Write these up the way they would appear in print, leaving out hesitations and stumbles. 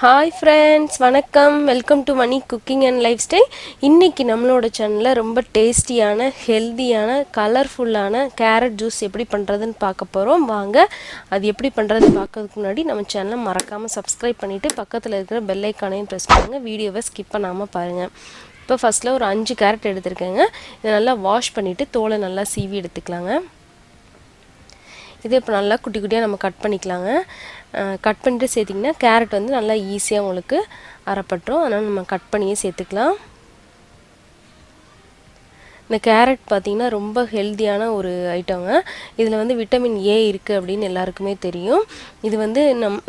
Hi friends, வணக்கம். Welcome to Mani cooking and life style. இன்றைக்கி நம்மளோட சேனலில் ரொம்ப டேஸ்டியான, ஹெல்த்தியான, கலர்ஃபுல்லான கேரட் ஜூஸ் எப்படி பண்ணுறதுன்னு பார்க்க போகிறோம். வாங்க, அது எப்படி பண்ணுறதுன்னு பார்க்கறதுக்கு முன்னாடி நம்ம சேனலை மறக்காமல் சப்ஸ்கிரைப் பண்ணிவிட்டு பக்கத்தில் இருக்கிற பெல் ஐக்கானையும் ப்ரெஸ் பண்ணுங்கள். வீடியோவை ஸ்கிப் பண்ணாமல் பாருங்கள். இப்போ ஃபஸ்ட்டில் ஒரு 5 கேரட் எடுத்துருக்கேங்க. இதை நல்லா வாஷ் பண்ணிவிட்டு தோலை நல்லா சீவி எடுத்துக்கலாங்க. இது இப்போ நல்லா குட்டி குட்டியாக நம்ம கட் பண்ணிக்கலாங்க. கட் பண்ணிட்டு சேர்த்திங்கன்னா கேரட் வந்து நல்லா ஈஸியாக உங்களுக்கு அரைப்பட்டுரும். அதனால் நம்ம கட் பண்ணியே சேர்த்துக்கலாம். இந்த கேரட் பார்த்திங்கன்னா ரொம்ப ஹெல்த்தியான ஒரு ஐட்டங்க. இதில் வந்து விட்டமின் ஏ இருக்குது அப்படின்னு எல்லாருக்குமே தெரியும். இது வந்து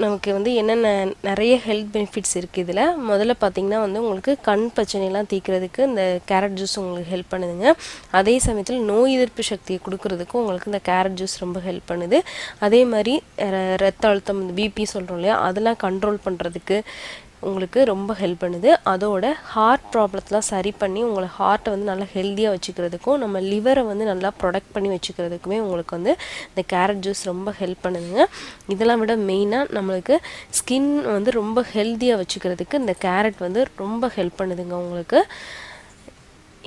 நமக்கு வந்து என்னென்ன நிறைய ஹெல்த் பெனிஃபிட்ஸ் இருக்குது. இதில் முதல்ல பார்த்திங்கன்னா வந்து உங்களுக்கு கண் பிரச்சனைலாம் தீர்க்கிறதுக்கு இந்த கேரட் ஜூஸ் உங்களுக்கு ஹெல்ப் பண்ணுதுங்க. அதே சமயத்தில் நோய் எதிர்ப்பு சக்தியை கொடுக்கறதுக்கும் உங்களுக்கு இந்த கேரட் ஜூஸ் ரொம்ப ஹெல்ப் பண்ணுது. அதே மாதிரி ரத்த அழுத்தம், இந்த பிபி சொல்கிறோம் இல்லையா, அதெல்லாம் கண்ட்ரோல் பண்ணுறதுக்கு உங்களுக்கு ரொம்ப ஹெல்ப் பண்ணுது. அதோட ஹார்ட் ப்ராப்ளத்தெலாம் சரி பண்ணி உங்களை ஹார்ட்டை வந்து நல்லா ஹெல்த்தியாக வச்சுக்கிறதுக்கும், நம்ம லிவரை வந்து நல்லா ப்ரொடெக்ட் பண்ணி வச்சுக்கிறதுக்குமே உங்களுக்கு வந்து இந்த கேரட் ஜூஸ் ரொம்ப ஹெல்ப் பண்ணுதுங்க. இதெல்லாம் விட மெயினாக நம்மளுக்கு ஸ்கின் வந்து ரொம்ப ஹெல்த்தியாக வச்சுக்கிறதுக்கு இந்த கேரட் வந்து ரொம்ப ஹெல்ப் பண்ணுதுங்க உங்களுக்கு.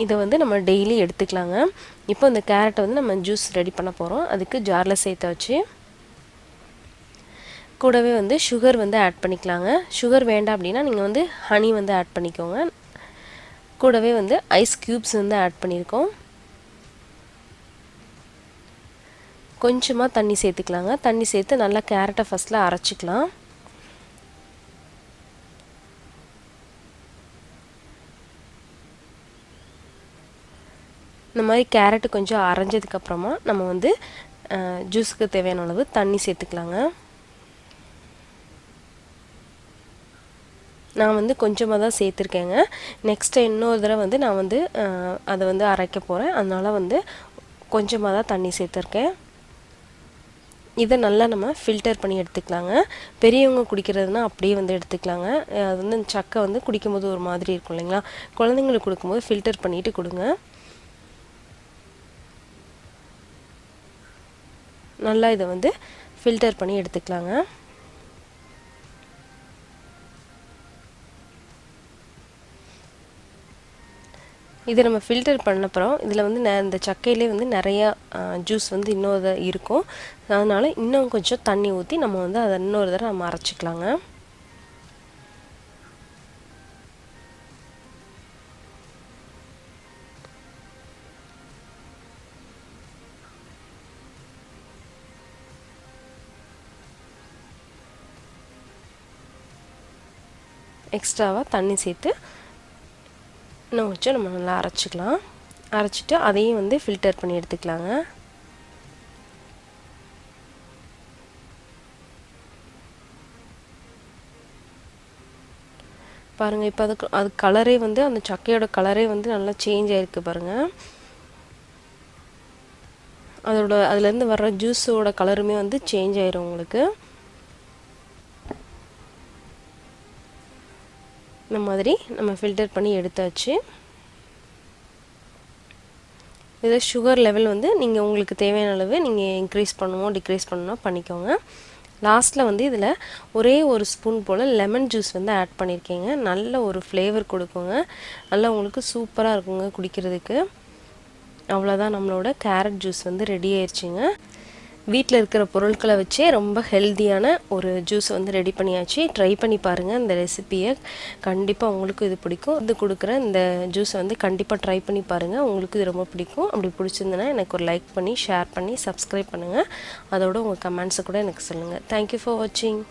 இதை வந்து நம்ம டெய்லி எடுத்துக்கலாங்க. இப்போ இந்த கேரட்டை வந்து நம்ம ஜூஸ் ரெடி பண்ண போகிறோம். அதுக்கு ஜாரில் சேர்த்து வச்சு கூடவே வந்து சுகர் வந்து ஆட் பண்ணிக்கலாங்க. சுகர் வேண்டாம் அப்படின்னா நீங்கள் வந்து ஹனி வந்து ஆட் பண்ணிக்கோங்க. கூடவே வந்து ஐஸ் க்யூப்ஸ் வந்து ஆட் பண்ணியிருக்கோம். கொஞ்சமாக தண்ணி சேர்த்துக்கலாங்க. தண்ணி சேர்த்து நல்லா கேரட்டை ஃபஸ்ட்டில் அரைச்சிக்கலாம். இந்த மாதிரி கேரட்டு கொஞ்சம் அரைஞ்சதுக்கப்புறமா நம்ம வந்து ஜூஸுக்கு தேவையான அளவு தண்ணி சேர்த்துக்கலாங்க. நான் வந்து கொஞ்சமாக தான் சேர்த்துருக்கேங்க. நெக்ஸ்ட்டு இன்னொரு தடவை வந்து நான் வந்து அதை வந்து அரைக்க போகிறேன். அதனால் வந்து கொஞ்சமாக தான் தண்ணி சேர்த்துருக்கேன். இதை நல்லா நம்ம ஃபில்டர் பண்ணி எடுத்துக்கலாங்க. பெரியவங்க குடிக்கிறதுனா அப்படியே வந்து எடுத்துக்கலாங்க. அது வந்து சக்கை வந்து குடிக்கும்போது ஒரு மாதிரி இருக்கும் இல்லைங்களா, குழந்தைங்களுக்கு கொடுக்கும்போது ஃபில்டர் பண்ணிவிட்டு கொடுங்க. நல்லா இதை வந்து ஃபில்டர் பண்ணி எடுத்துக்கலாங்க. இதை நம்ம ஃபில்டர் பண்ணப்புறம் இதில் வந்து இந்த சக்கையிலே வந்து நிறையா ஜூஸ் வந்து இன்னொரு இருக்கும். அதனால் இன்னும் கொஞ்சம் தண்ணி ஊற்றி நம்ம வந்து அதை இன்னொரு தடவை நம்ம அரைச்சிக்கலாங்க. எக்ஸ்ட்ராவாக தண்ணி சேர்த்து இன்னும் கொஞ்சம் நம்ம நல்லா அரைச்சிக்கலாம். அரைச்சிட்டு அதையும் வந்து ஃபில்டர் பண்ணி எடுத்துக்கலாங்க. பாருங்கள், இப்போ அது கலரே வந்து அந்த சக்கையோட கலரே வந்து நல்லா சேஞ்ச் ஆகிருக்கு பாருங்கள். அதுலேருந்து வர்ற ஜூஸோட கலருமே வந்து சேஞ்ச் ஆயிரும் உங்களுக்கு. இந்த மாதிரி நம்ம ஃபில்டர் பண்ணி எடுத்தாச்சு. இதில் சுகர் லெவல் வந்து நீங்கள் உங்களுக்கு தேவையான அளவு நீங்கள் இன்க்ரீஸ் பண்ணணும் டிக்ரீஸ் பண்ணணும் பண்ணிக்கோங்க. லாஸ்ட்டில் வந்து இதில் ஒரே ஒரு ஸ்பூன் போல் லெமன் ஜூஸ் வந்து ஆட் பண்ணியிருக்கேங்க. நல்ல ஒரு ஃப்ளேவர் கொடுக்குங்க. நல்லா உங்களுக்கு சூப்பராக இருக்குங்க குடிக்கிறதுக்கு. அவ்வளோதான், நம்மளோட கேரட் ஜூஸ் வந்து ரெடி ஆயிடுச்சுங்க. வீட்டில் இருக்கிற பொருட்களை வச்சே ரொம்ப ஹெல்த்தியான ஒரு ஜூஸ் வந்து ரெடி பண்ணியாச்சு. ட்ரை பண்ணி பாருங்கள் இந்த ரெசிப்பியை. கண்டிப்பாக உங்களுக்கு இது பிடிக்கும். இது கொடுக்குற இந்த ஜூஸை வந்து கண்டிப்பாக ட்ரை பண்ணி பாருங்கள். உங்களுக்கு இது ரொம்ப பிடிக்கும். அப்படி பிடிச்சிருந்தனா எனக்கு ஒரு லைக் பண்ணி ஷேர் பண்ணி சப்ஸ்கிரைப் பண்ணுங்கள். அதோட உங்கள் கமெண்ட்ஸை கூட எனக்கு சொல்லுங்கள். தேங்க்யூ ஃபார் வாட்சிங்.